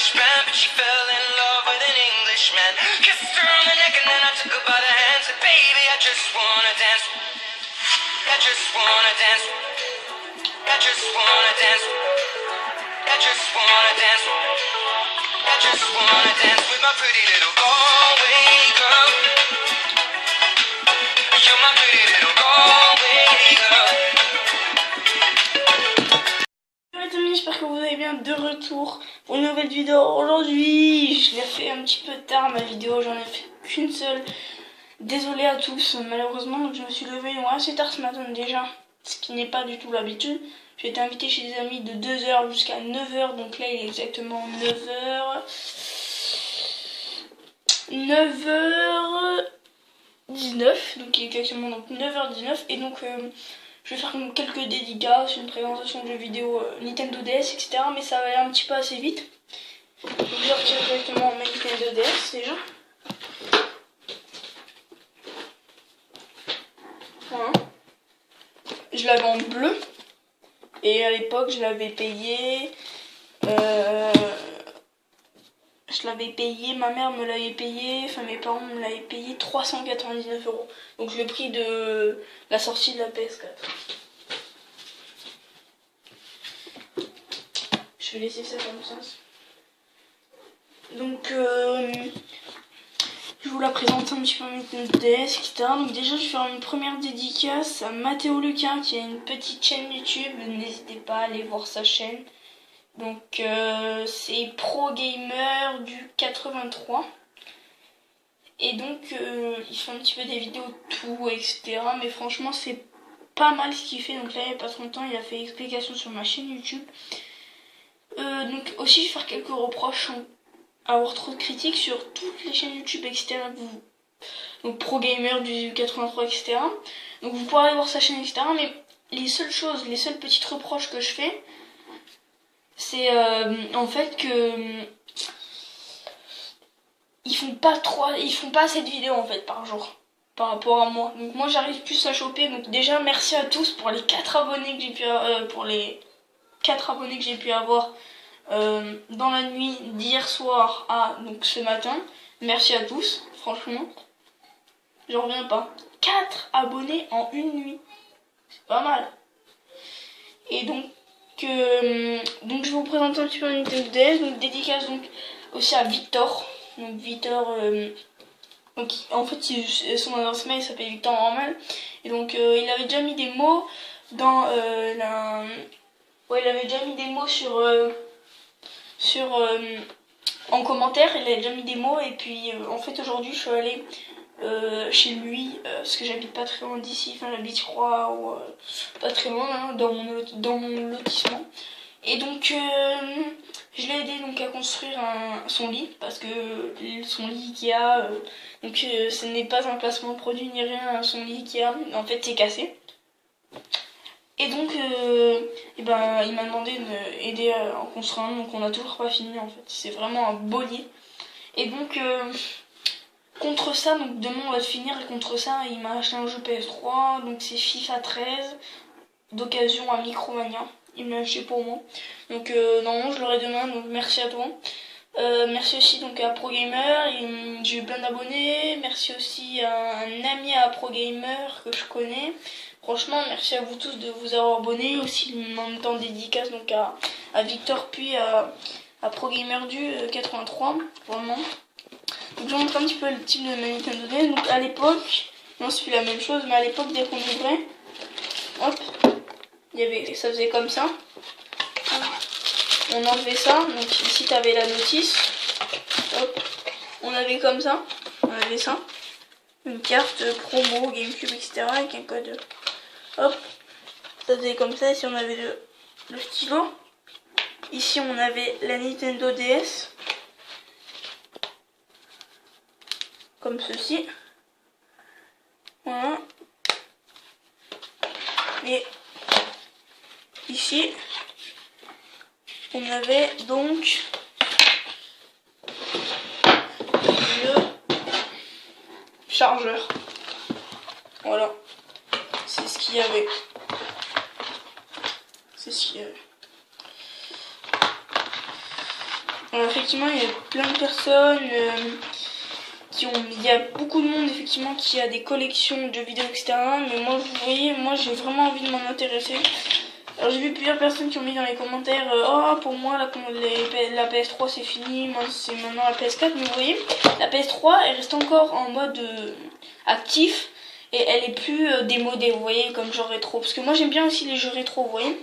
Englishman, but she fell in love with an Englishman. Kissed her on the neck and then I took her by the hand. Said, baby, I just wanna dance. I just wanna dance. I just wanna dance. I just wanna dance. I just wanna dance with my pretty little Galway girl. You're my pretty little Galway girl. Salut les amis, j'espère que vous allez bien, de retour pour une nouvelle vidéo. Aujourd'hui, je l'ai fait un petit peu tard ma vidéo, j'en ai fait qu'une seule. Désolé à tous, malheureusement, donc je me suis levée assez tard ce matin déjà, ce qui n'est pas du tout l'habitude. J'ai été invité chez des amis de 2h jusqu'à 9h, donc là il est exactement 9h. 9h19, donc il est exactement donc 9h19, et donc je vais faire quelques dédicaces, une présentation de jeux vidéo Nintendo DS, etc. Mais ça va aller un petit peu assez vite. Donc je retire directement ma Nintendo DS déjà. Voilà. Je l'avais en bleu. Et à l'époque je l'avais payé. Ma mère me l'avait payé, enfin mes parents me l'avaient payé 399 €. Donc je l'ai pris de la sortie de la PS4. Je vais laisser ça comme ça. Donc je vous la présente un petit peu avec notre DS, etc. Donc déjà je vais faire une première dédicace à Mathéo Lucas qui a une petite chaîne YouTube. N'hésitez pas à aller voir sa chaîne. Donc c'est Pro Gamer du 83. Et donc il fait un petit peu des vidéos tout, etc. Mais franchement c'est pas mal ce qu'il fait. Donc là il n'y a pas trop longtemps il a fait explication sur ma chaîne YouTube. Donc aussi je vais faire quelques reproches, avoir trop de critiques sur toutes les chaînes YouTube, etc. Donc Pro Gamer du 83, etc. Donc vous pourrez aller voir sa chaîne, etc. Mais les seules petites reproches que je fais, c'est en fait que ils font pas assez de vidéos en fait par jour par rapport à moi. Donc moi j'arrive plus à choper. Donc déjà merci à tous pour les 4 abonnés que j'ai pu avoir dans la nuit d'hier soir à donc ce matin. Merci à tous, franchement. J'en reviens pas. 4 abonnés en une nuit. C'est pas mal. Et donc je vais vous présenter un petit peu Nintendo DS. Donc dédicace donc aussi à Victor. Donc Victor donc en fait son adresse mail s'appelle Victor normal. Et donc il avait déjà mis des mots dans il avait déjà mis des mots en commentaire. Il avait déjà mis des mots. Et puis en fait aujourd'hui je suis allée chez lui parce que j'habite pas très loin d'ici, enfin j'habite je crois pas très loin hein, dans mon lotissement. Et donc je l'ai aidé donc à construire son lit, parce que son lit Ikea donc ce n'est pas un placement de produit ni rien, son lit Ikea en fait c'est cassé. Et donc il m'a demandé de m'aider à en construire un, donc on n'a toujours pas fini en fait. C'est vraiment un beau lit. Et donc contre ça, donc demain on va finir, et contre ça il m'a acheté un jeu PS3, donc c'est FIFA 13 d'occasion à Micromania. Il me l'a acheté pour moi. Donc normalement je l'aurai demain, donc merci à toi. Merci aussi donc à Pro Gamer, j'ai eu plein d'abonnés. Merci aussi à un ami à Pro Gamer que je connais. Franchement merci à vous tous de vous avoir abonnés. Aussi en même temps dédicace donc à Victor puis à Pro Gamer du 83. Vraiment. Donc je vous montre un petit peu le type de ma Nintendo DS. Donc à l'époque, non c'est plus la même chose, mais à l'époque dès qu'on ouvrait, hop, ça faisait comme ça. On enlevait ça, donc ici t'avais la notice. Hop, on avait comme ça, on avait ça, une carte promo, Gamecube, etc. avec un code. Hop, ça faisait comme ça. Ici on avait le stylo. Ici on avait la Nintendo DS. Comme ceci. Voilà. Et ici, on avait donc le chargeur. Voilà. C'est ce qu'il y avait. Alors, effectivement, il y a plein de personnes il y a beaucoup de monde effectivement qui a des collections de vidéos, etc. Mais moi, vous voyez, moi j'ai vraiment envie de m'en intéresser. Alors j'ai vu plusieurs personnes qui ont mis dans les commentaires oh pour moi la PS3 c'est fini, moi c'est maintenant la PS4. Mais vous voyez, la PS3 elle reste encore en mode actif et elle est plus démodée, vous voyez, comme genre rétro. Parce que moi j'aime bien aussi les jeux rétro, vous voyez.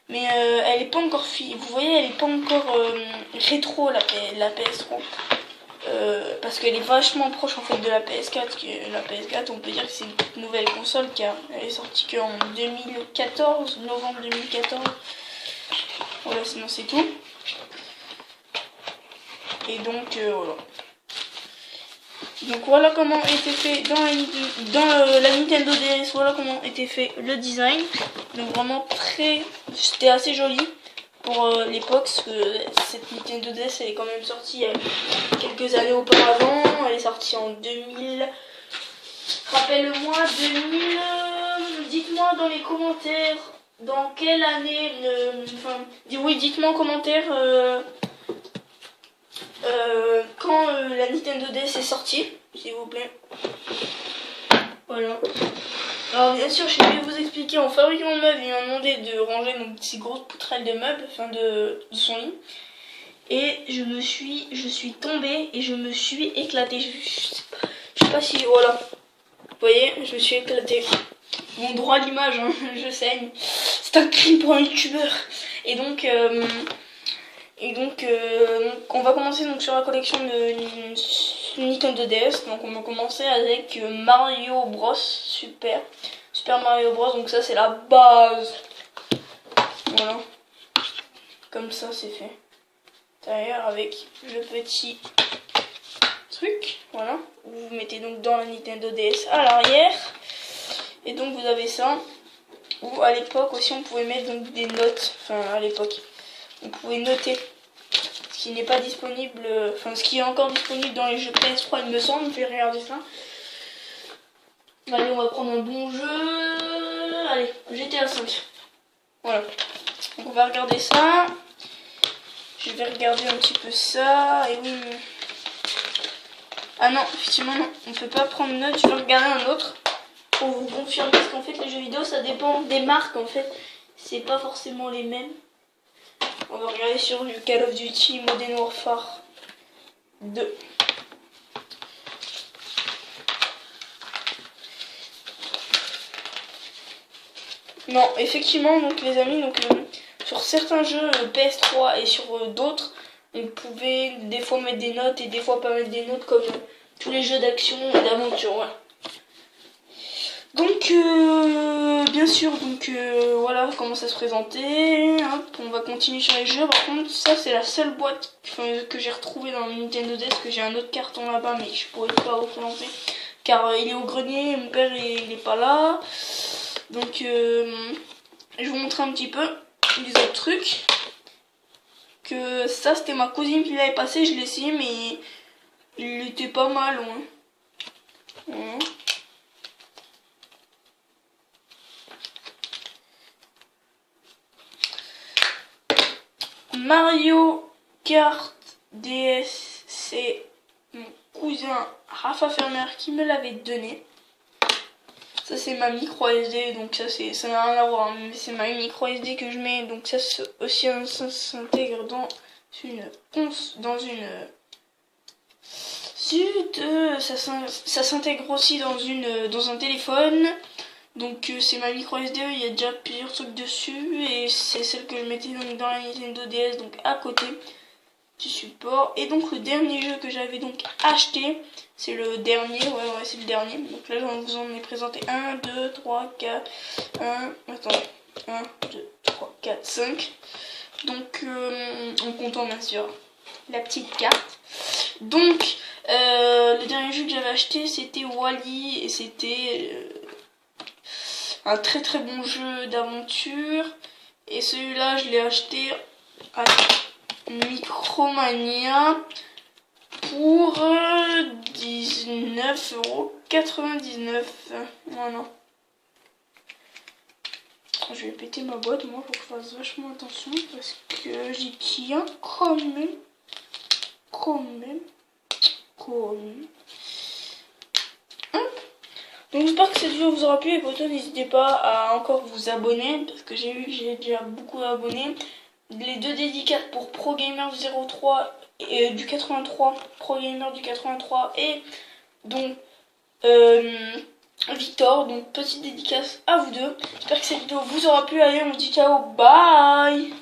Mais elle est pas encore vous voyez, elle est pas encore rétro la PS3. Parce qu'elle est vachement proche en fait de la PS4. La PS4 on peut dire que c'est une nouvelle console car elle est sortie qu'en 2014, novembre 2014. Voilà, sinon c'est tout. Et donc voilà. Donc voilà comment était fait dans la Nintendo DS, voilà comment était fait le design. Donc vraiment c'était assez joli pour l'époque, parce que cette Nintendo DS elle est quand même sortie il y a quelques années auparavant. Elle est sortie en 2000. Rappelle-moi 2000. Dites-moi dans les commentaires dans quelle année. Oui, dites-moi en commentaire quand la Nintendo DS est sortie, s'il vous plaît. Voilà. Alors bien sûr, je vais vous expliquer, en fabricant le meuble, il m'a demandé de ranger donc ces grosses poutrelles de meubles, de son lit. Et je suis tombée et je me suis éclatée. Je sais pas si, voilà. Vous voyez, je me suis éclatée. Mon droit à l'image, hein, je saigne. C'est un crime pour un youtubeur. Et donc on va commencer donc sur la collection de Nintendo DS. Donc on va commencer avec Mario Bros. Super Mario Bros. Donc ça c'est la base. Voilà. Comme ça c'est fait. Derrière avec le petit truc. Voilà. Vous mettez donc dans la Nintendo DS à l'arrière. Et donc vous avez ça. Ou à l'époque aussi on pouvait mettre donc des notes. Enfin à l'époque. On pouvait noter. Ce qui n'est pas disponible, ce qui est encore disponible dans les jeux PS3 il me semble, je vais regarder ça. Allez, on va prendre un bon jeu. Allez, GTA 5. Voilà. Donc on va regarder ça. Je vais regarder un petit peu ça. Et oui. Ah non, effectivement non, on peut pas prendre note, je vais regarder un autre pour vous confirmer, parce qu'en fait les jeux vidéo ça dépend des marques en fait. C'est pas forcément les mêmes. On va regarder sur du Call of Duty Modern Warfare 2. Non, effectivement, donc les amis, sur certains jeux PS3 et sur d'autres, on pouvait des fois mettre des notes et des fois pas mettre des notes, comme tous les jeux d'action et d'aventure. Ouais. Donc bien sûr, voilà comment ça se présentait. Hop, on va continuer sur les jeux. Par contre, ça c'est la seule boîte que j'ai retrouvée dans le Nintendo DS, que j'ai un autre carton là-bas, mais je pourrais pas vous présenter car il est au grenier, mon père il est pas là. Donc je vais vous montrer un petit peu les autres trucs. Que ça c'était ma cousine qui l'avait passé, je l'ai essayé mais il était pas mal. Hein. Voilà. Mario Kart DS, c'est mon cousin Rafa Fermer qui me l'avait donné. Ça c'est ma micro SD, donc ça n'a rien à voir, mais c'est ma micro SD que je mets, donc ça aussi ça s'intègre dans ça s'intègre aussi dans un téléphone. Donc c'est ma micro SD, il y a déjà plusieurs trucs dessus et c'est celle que je mettais donc dans la Nintendo DS, donc à côté du support. Et donc le dernier jeu que j'avais donc acheté, c'est le dernier, ouais c'est le dernier. Donc là je vous en ai présenté 1, 2, 3, 4, 1, 2, 3, 4, 5. Donc en comptant bien sûr la petite carte. Donc le dernier jeu que j'avais acheté c'était Wally et c'était un très très bon jeu d'aventure. Et celui-là je l'ai acheté à Micromania pour 19,99 €. Voilà. Je vais péter ma boîte, moi, faut que je fasse vachement attention parce que j'y tiens quand même. quand même. Donc j'espère que cette vidéo vous aura plu et pour toi n'hésitez pas à encore vous abonner parce que j'ai vu que j'ai déjà beaucoup d'abonnés. Les deux dédicaces pour ProGamer 03 et du 83, ProGamer du 83 et donc Victor, donc petite dédicace à vous deux. J'espère que cette vidéo vous aura plu. Allez, on se dit ciao, bye.